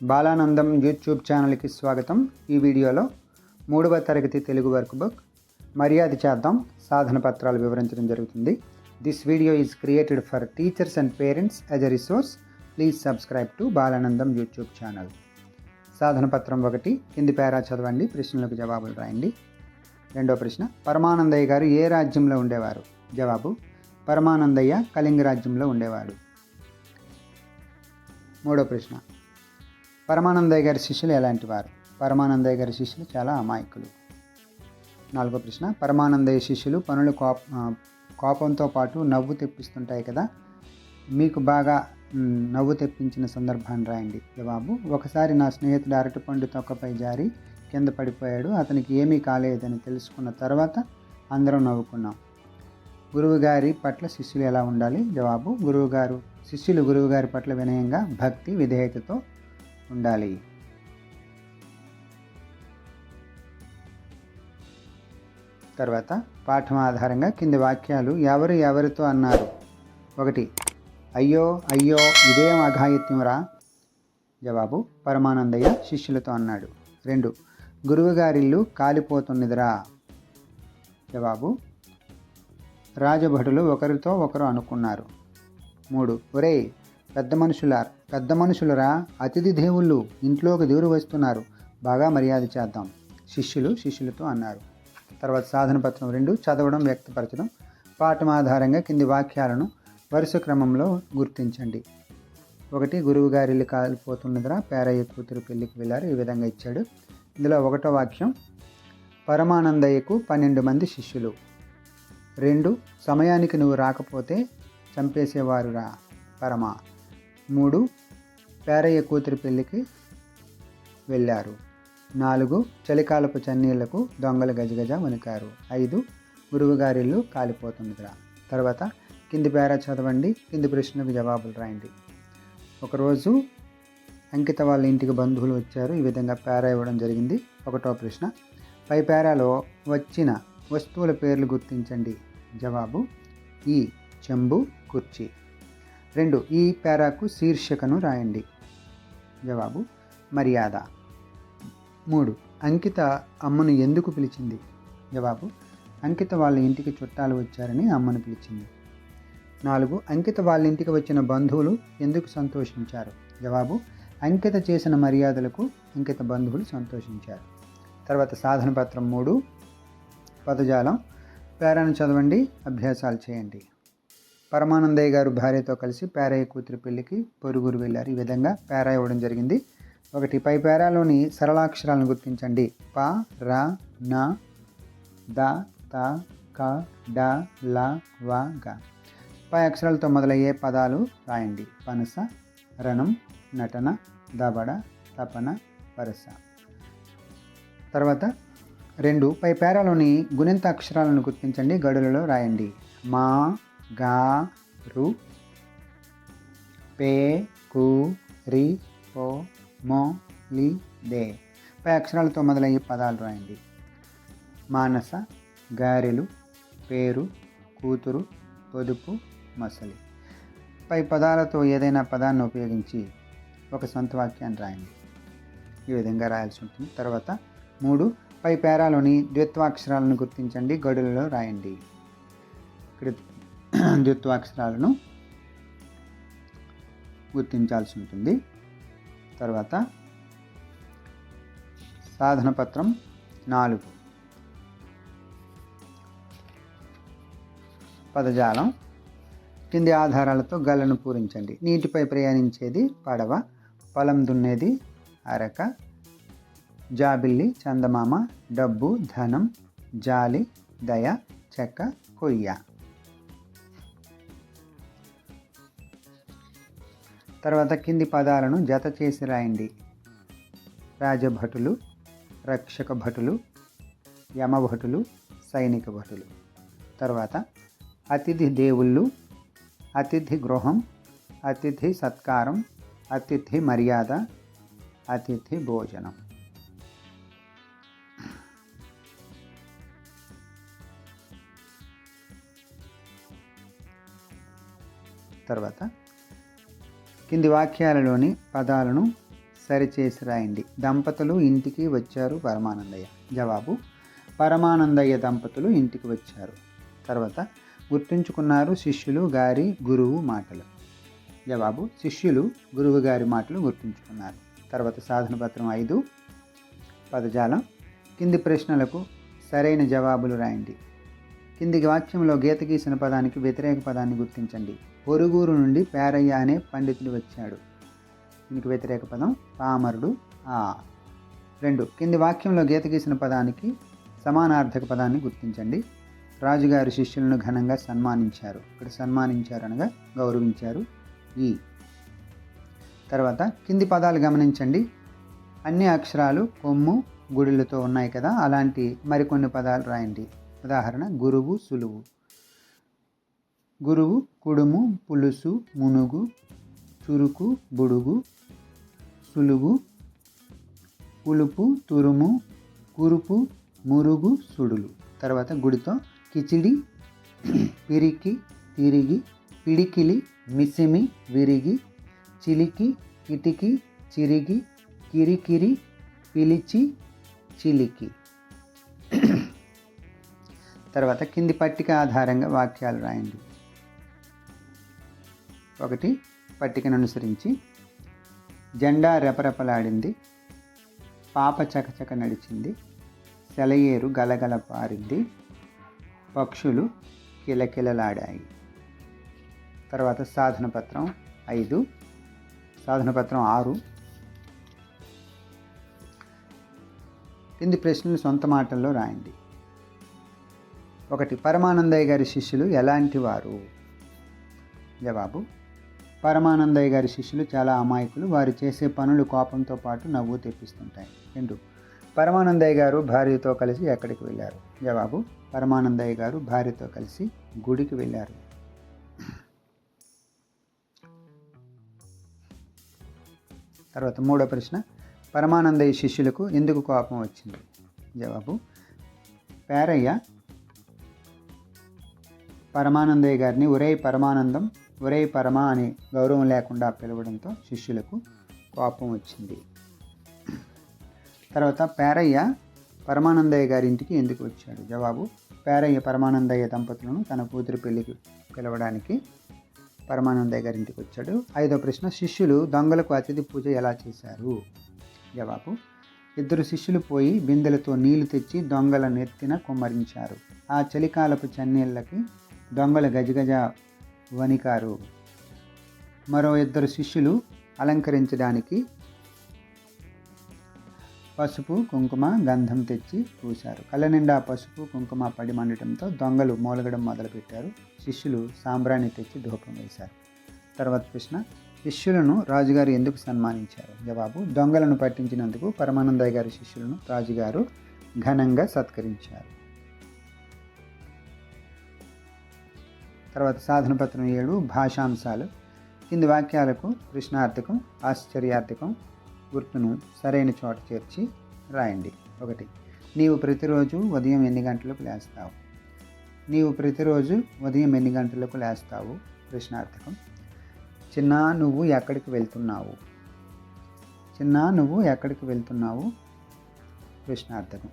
Balanandam YouTube ఛానల్కి స్వాగతం. ఈ వీడియోలో 3వ తరగతి తెలుగు వర్క్ బుక్ మర్యాద చేద్దాం సాధన పత్రాలు వివరించడం జరుగుతుంది. This video is created for teachers and parents as a resource. Please subscribe to Balanandam YouTube channel. సాధన పత్రం 1 కింది పేరా చదవండి, ప్రశ్నలకు జవాబులు రాయండి. రెండో ప్రశ్న, పరమానందయ్య గారు ఏ రాజ్యంలో ఉండేవారు? జవాబు, పరమానందయ్య కళింగ రాజ్యంలో ఉండేవాడు. మూడో ప్రశ్న, పరమానందయ్య గారి శిష్యులు ఎలాంటి వారు? పరమానందయ్య గారి శిష్యులు చాలా అమాయకులు. నాలుగో ప్రశ్న, పరమానందయ్య శిష్యులు పనులు కోపంతో పాటు నవ్వు తెప్పిస్తుంటాయి కదా, మీకు బాగా నవ్వు తెప్పించిన సందర్భాన్ని రాయండి. జవాబు, ఒకసారి నా స్నేహితుడు అరటిపండు తొక్కపై జారి కింద పడిపోయాడు. అతనికి ఏమీ కాలేదని తెలుసుకున్న తర్వాత అందరం నవ్వుకున్నాం. గురువుగారి పట్ల శిష్యులు ఎలా ఉండాలి? జవాబు, శిష్యులు గురువుగారి పట్ల వినయంగా, భక్తి, విధేయతతో ఉండాలి. తర్వాత పాఠం ఆధారంగా కింది వాక్యాలు ఎవరు ఎవరితో అన్నారు? 1, అయ్యో అయ్యో ఇదేం అఘాయిత్యంరా? జవాబు, పరమానందయ్య శిష్యులతో అన్నాడు. 2, గురువుగారిల్లు కాలిపోతున్నదిరా? జవాబు, రాజభటులు ఒకరితో ఒకరు అనుకున్నారు. 3, ఒరేయ్ పెద్ద మనుషులరా, అతిథి దేవుళ్ళు ఇంట్లోకి దూరి వస్తున్నారు, బాగా మర్యాద చేద్దాం, శిష్యులతో అన్నారు. తర్వాత సాధన పత్రం 2 చదవడం, వ్యక్తపరచడం. పాఠం ఆధారంగా కింది వాక్యాలను వరుస క్రమంలో గుర్తించండి. 1, గురువుగారిల్లు కాలిపోతున్నదిరా, పేరయ్య కూతురు పెళ్లికి వెళ్ళారు. ఈ విధంగా ఇచ్చాడు. ఇందులో 1వ వాక్యం, పరమానందయ్యకు 12 మంది శిష్యులు. 2, సమయానికి నువ్వు రాకపోతే చంపేసేవారురా పరమా. 3, పేరయ్య కూతురు పెళ్ళికి వెళ్ళారు. 4, చలికాలపు చన్నీళ్లకు దొంగలు గజగజ వణికారు. 5, గురువుగారిల్లు కాలిపోతుందిరా. తర్వాత కింది పేరా చదవండి, కింది ప్రశ్నలకు జవాబులు రాయండి. ఒకరోజు అంకిత వాళ్ళ ఇంటికి బంధువులు వచ్చారు. ఈ విధంగా పేరా ఇవ్వడం జరిగింది. 1వ ప్రశ్న, పై పేరాలో వచ్చిన వస్తువుల పేర్లు గుర్తించండి. జవాబు, ఈ చెంబు, కుర్చీ. 2, ఈ పేరాకు శీర్షికను రాయండి. జవాబు, మర్యాద. 3, అంకిత అమ్మను ఎందుకు పిలిచింది? జవాబు, అంకిత వాళ్ళ ఇంటికి చుట్టాలు వచ్చారని అమ్మను పిలిచింది. 4, అంకిత వాళ్ళ ఇంటికి వచ్చిన బంధువులు ఎందుకు సంతోషించారు? జవాబు, అంకిత చేసిన మర్యాదలకు అంకిత బంధువులు సంతోషించారు. తర్వాత సాధన పత్రం 3 పదజాలం. పేరాను చదవండి, అభ్యాసాలు చేయండి. పరమానందయ్య గారు భార్యతో కలిసి పేరయ్య కూతురు పెళ్లికి పొరుగురు వెళ్ళారు. ఈ విధంగా పేరా ఇవ్వడం జరిగింది. 1, పై పేరాలోని సరళాక్షరాలను గుర్తించండి. ప, ర, న, ద, త, క, డ, ల, వ, గ. పై అక్షరాలతో మొదలయ్యే పదాలు రాయండి. పనస, రణం, నటన, దబడ, తపన, వరస. తర్వాత 2, పై పేరాలోని గుణింత అక్షరాలను గుర్తించండి, గడులలో రాయండి. మా, గా, రు, పే, కు, రి, పో, మో, లి, దే. పై అక్షరాలతో మొదలయ్యే పదాలు రాయండి. మానస, గారెలు, పేరు, కూతురు, పొదుపు, మసలి. పై పదాలతో ఏదైనా పదాన్ని ఉపయోగించి ఒక సొంత వాక్యాన్ని రాయండి. ఈ విధంగా రాయాల్సి ఉంటుంది. తర్వాత 3, పై పేరాలోని ద్విత్వాక్షరాలను గుర్తించండి, గడులలో రాయండి. ఇక్కడ ద్విత్వాక్షరాలను గుర్తించాల్సి ఉంటుంది. తర్వాత సాధన పత్రం 4 పదజాలం. కింది ఆధారాలతో గలను పూరించండి. నీటిపై ప్రయాణించేది పడవ, పొలం దున్నేది అరక, జాబిల్లి, చందమామ, డబ్బు, ధనం, జాలి, దయ, చెక్క, కొయ్య. తర్వాత కింది పదాలను జత చేసి రాయండి. రాజభటులు, రక్షక భటులు, యమభటులు, సైనిక భటులు. తర్వాత అతిథి దేవుళ్ళు, అతిథి గృహం, అతిథి సత్కారం, అతిథి మర్యాద, అతిథి భోజనం. తర్వాత కింది వాక్యాలలోని పదాలను సరిచేసి రాయండి. దంపతులు ఇంటికి వచ్చారు పరమానందయ్య. జవాబు పరమానందయ్య దంపతులు ఇంటికి వచ్చారు. తర్వాత గుర్తుంచుకున్నారు శిష్యులు గారి గురువు మాటలు. జవాబు శిష్యులు గురువు గారి మాటలు గుర్తుంచుకున్నారు. తర్వాత సాధన పత్రం 5 పదజాలం. కింది ప్రశ్నలకు సరైన జవాబులు రాయండి. కింది వాక్యంలో గీత గీసిన పదానికి వ్యతిరేక పదాన్ని గుర్తించండి. పొరుగురు నుండి పేరయ్య అనే పండితుడు వచ్చాడు. దీనికి వ్యతిరేక పదం పామరుడు. 2 కింది వాక్యంలో గీత గీసిన పదానికి సమానార్థక పదాన్ని గుర్తించండి. రాజుగారి శిష్యులను ఘనంగా సన్మానించారు. ఇక్కడ సన్మానించారు అనగా గౌరవించారు. తర్వాత కింది పదాలు గమనించండి. అన్ని అక్షరాలు కొమ్ము గుడిలతో ఉన్నాయి కదా, అలాంటి మరికొన్ని పదాలు రాయండి. ఉదాహరణ గురువు సులువు. గురువు కుడుము పులుసు మునుగు చురుకు బుడుగు సులువు పులుపు తురుము కురుపు మురుగు సుడులు. తర్వాత గుడితో కిచిడి పిరికి తిరిగి పిడికిలి మిసిమి విరిగి చిలికి కిటికి చిరిగి కిరికిరి పిలిచి చిలికి. తర్వాత కింది పట్టిక ఆధారంగా వాక్యాలు రాయండి. 1 పట్టికను అనుసరించి జెండా రెపరెపలాడింది, పాప చకచక నడిచింది, సెలయేరు గలగల పారింది, పక్షులు కిలకిలలాడాయి. తర్వాత సాధన పత్రం 5 సాధన పత్రం 6 కింది ప్రశ్నలు సొంత మాటల్లో రాయండి. 1 పరమానందయ్య గారి శిష్యులు ఎలాంటి వారు? జవాబు పరమానందయ్య గారి శిష్యులు చాలా అమాయకులు. వారు చేసే పనులు కోపంతో పాటు నవ్వు తెప్పిస్తుంటాయి. 2 పరమానందయ్య గారు భార్యతో కలిసి ఎక్కడికి వెళ్ళారు? జవాబు పరమానందయ్య గారు భార్యతో కలిసి గుడికి వెళ్ళారు. తర్వాత 3వ ప్రశ్న పరమానందయ్య శిష్యులకు ఎందుకు కోపం వచ్చింది? జవాబు పేరయ్య పరమానందయ్య గారిని ఒరే పరమానందం ఒరే పరమా అని గౌరవం లేకుండా పిలవడంతో శిష్యులకు కోపం వచ్చింది. తర్వాత పేరయ్య పరమానందయ్య గారి ఇంటికి ఎందుకు వచ్చాడు? జవాబు పేరయ్య పరమానందయ్య దంపతులను తన కూతురు పెళ్లికి పిలవడానికి పరమానందయ్య గారి ఇంటికి వచ్చాడు. 5వ ప్రశ్న శిష్యులు దొంగలకు అతిథి పూజ ఎలా చేశారు? జవాబు 2 శిష్యులు పోయి బిందెలతో నీళ్లు తెచ్చి దొంగల నెత్తిన కుమ్మరించారు. ఆ చలికాలపు చన్నీళ్ళకి దొంగలు గజగజ వణికారు. మరో 2 శిష్యులు అలంకరించడానికి పసుపు కుంకుమ గంధం తెచ్చి పూశారు. కళ్ళ నిండా పసుపు కుంకుమ పడి మండటంతో దొంగలు మూలగడం మొదలుపెట్టారు. శిష్యులు సాంబ్రాణి తెచ్చి ధూపం వేశారు. తర్వాత ప్రశ్న శిష్యులను రాజుగారు ఎందుకు సన్మానించారు? జవాబు దొంగలను పట్టించినందుకు పరమానందయ్య గారి శిష్యులను రాజుగారు ఘనంగా సత్కరించారు. తర్వాత సాధన పత్రం 7 భాషాంశాలు. కింది వాక్యాలకు ప్రశ్నార్థకం ఆశ్చర్యార్థకం గుర్తును సరైన చోట చేర్చి రాయండి. 1 నీవు ప్రతిరోజు ఉదయం ఎన్ని గంటలకు లేస్తావు? నీవు ప్రతిరోజు ఉదయం ఎన్ని గంటలకు లేస్తావు? ప్రశ్నార్థకం. చిన్నా నువ్వు ఎక్కడికి వెళ్తున్నావు? చిన్నా నువ్వు ఎక్కడికి వెళ్తున్నావు? ప్రశ్నార్థకం.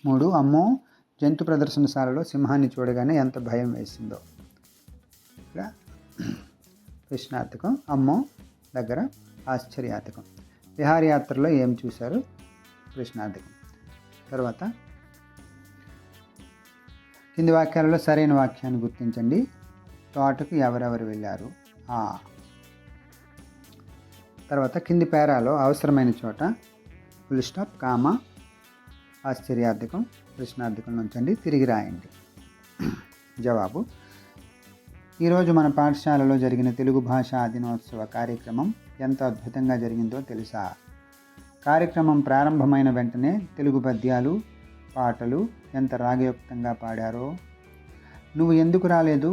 3 అమ్మో జంతు ప్రదర్శనశాలలో సింహాన్ని చూడగానే ఎంత భయం వేసిందో. ఇక్కడ ప్రశ్నార్థకం. అమ్మో దగ్గర ఆశ్చర్యార్థకం. విహారయాత్రలో ఏం చూశారు? ప్రశ్నార్థకం. తర్వాత కింది వాక్యాలలో సరైన వాక్యాన్ని గుర్తించండి. తోటకు ఎవరెవరు వెళ్ళారు? తర్వాత కింది పేరాలో అవసరమైన చోట ఫుల్ స్టాప్ కామా ఆశ్చర్యార్థకం ప్రశ్నార్థకం ఉంచండి, తిరిగి రాయండి. జవాబు ఈరోజు మన పాఠశాలలో జరిగిన తెలుగు భాషా దినోత్సవ కార్యక్రమం ఎంత అద్భుతంగా జరిగిందో తెలుసా? కార్యక్రమం ప్రారంభమైన వెంటనే తెలుగు పద్యాలు పాటలు ఎంత రాగయుక్తంగా పాడారో. నువ్వు ఎందుకు రాలేదు?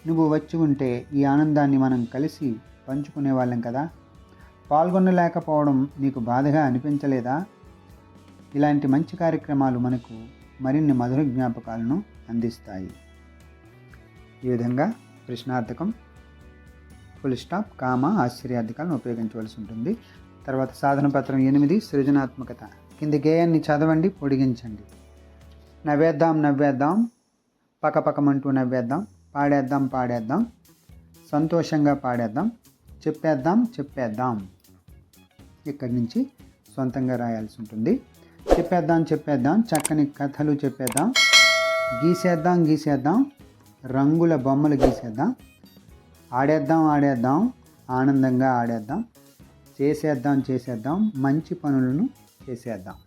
నువ్వు వచ్చి ఉంటే ఈ ఆనందాన్ని మనం కలిసి పంచుకునే వాళ్ళం కదా. పాల్గొనలేకపోవడం నీకు బాధగా అనిపించలేదా? ఇలాంటి మంచి కార్యక్రమాలు మనకు మరిన్ని మధుర జ్ఞాపకాలను అందిస్తాయి. ఈ విధంగా ప్రశ్నార్థకం ఫుల్ స్టాప్, కామ, ఆశ్చర్యార్థకాలను ఉపయోగించవలసి ఉంటుంది. తర్వాత సాధన పత్రం 8 సృజనాత్మకత. కింది గేయాన్ని చదవండి, పొడిగించండి. నవ్వేద్దాం నవ్వేద్దాం, పకపకమంటూ నవ్వేద్దాం, పాడేద్దాం పాడేద్దాం, సంతోషంగా పాడేద్దాం, చెప్పేద్దాం చెప్పేద్దాం. ఇక్కడి నుంచి సొంతంగా రాయాల్సి ఉంటుంది. చెప్పేద్దాం చెప్పేద్దాం, చక్కని కథలు చెప్పేద్దాం, గీసేద్దాం గీసేద్దాం, రంగుల బొమ్మలు గీసేద్దాం, ఆడేద్దాం ఆడేద్దాం, ఆనందంగా ఆడేద్దాం, చేసేద్దాం చేసేద్దాం, మంచి పనులను చేసేద్దాం.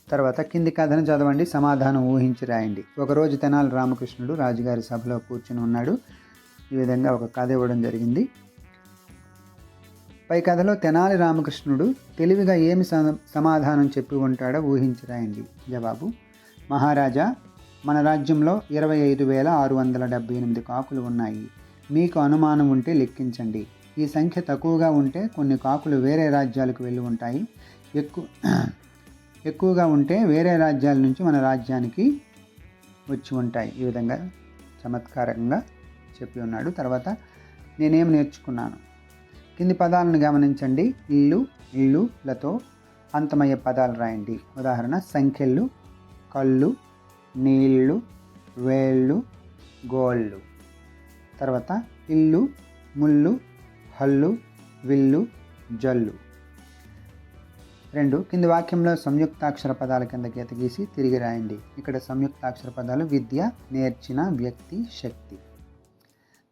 తర్వాత కింది కథను చదవండి, సమాధానం ఊహించి రాయండి. ఒకరోజు తెనాలి రామకృష్ణుడు రాజుగారి సభలో కూర్చుని ఉన్నాడు. ఈ విధంగా ఒక కథ ఇవ్వడం జరిగింది. పై కథలో తెనాలి రామకృష్ణుడు తెలివిగా ఏమి సమాధానం చెప్పి ఉంటాడో ఊహించి రాయండి. జవాబు: మహారాజా, మన రాజ్యంలో 25,678 కాకులు ఉన్నాయి. మీకు అనుమానం ఉంటే లెక్కించండి. ఈ సంఖ్య తక్కువగా ఉంటే కొన్ని కాకులు వేరే రాజ్యాలకు వెళ్ళి ఉంటాయి. ఎక్కువగా ఉంటే వేరే రాజ్యాల నుంచి మన రాజ్యానికి వచ్చి ఉంటాయి. ఈ విధంగా చమత్కారంగా చెప్పి ఉన్నాడు. తర్వాత నేనేం నేర్చుకున్నాను? కింది పదాలను గమనించండి. ఇల్లు, ఇళ్ళులతో అంతమయ్యే పదాలు రాయండి. ఉదాహరణ: సంఖ్యలు, కళ్ళు, నీళ్ళు, వేళ్ళు, గోళ్ళు. తర్వాత ఇల్లు, ముళ్ళు, హల్లు, విల్లు, జల్లు. 2. కింది వాక్యంలో సంయుక్తాక్షర పదాల కింద గీత గీసి తిరిగి రాయండి. ఇక్కడ సంయుక్తాక్షర పదాలు విద్య, నేర్చిన, వ్యక్తి, శక్తి.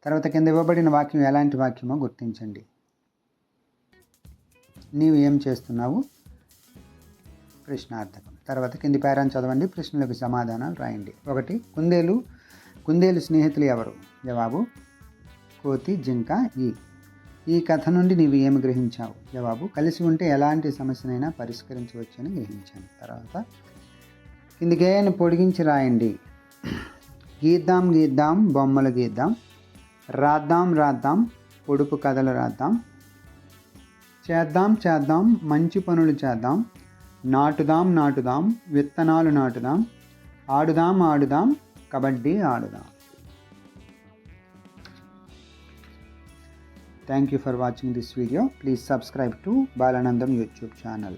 తర్వాత కింద ఇవ్వబడిన వాక్యం ఎలాంటి వాక్యమో గుర్తించండి. నీవు ఏం చేస్తున్నావు? ప్రశ్నార్థకం. తర్వాత కింది పేరాన్ని చదవండి, ప్రశ్నలకు సమాధానాలు రాయండి. 1. కుందేలు స్నేహితులు ఎవరు? జవాబు: కోతి, జింక, ఈ కథ నుండి నీవు ఏమి గ్రహించావు? జవాబు: కలిసి ఉంటే ఎలాంటి సమస్యనైనా పరిష్కరించవచ్చని గ్రహించాను. తర్వాత కింది గేయాన్ని పొడిగించి రాయండి. గీద్దాం గీద్దాం, బొమ్మలు గీద్దాం, రాద్దాం రాద్దాం, పొడుపు కథలు రాద్దాం, చేద్దాం చేద్దాం, మంచి పనులు చేద్దాం, నాటుదాం నాటుదాం, విత్తనాలు నాటుదాం, ఆడుదాం ఆడుదాం, కబడ్డీ ఆడుదాం. Thank you for watching this video. Please subscribe to Balanandam YouTube channel.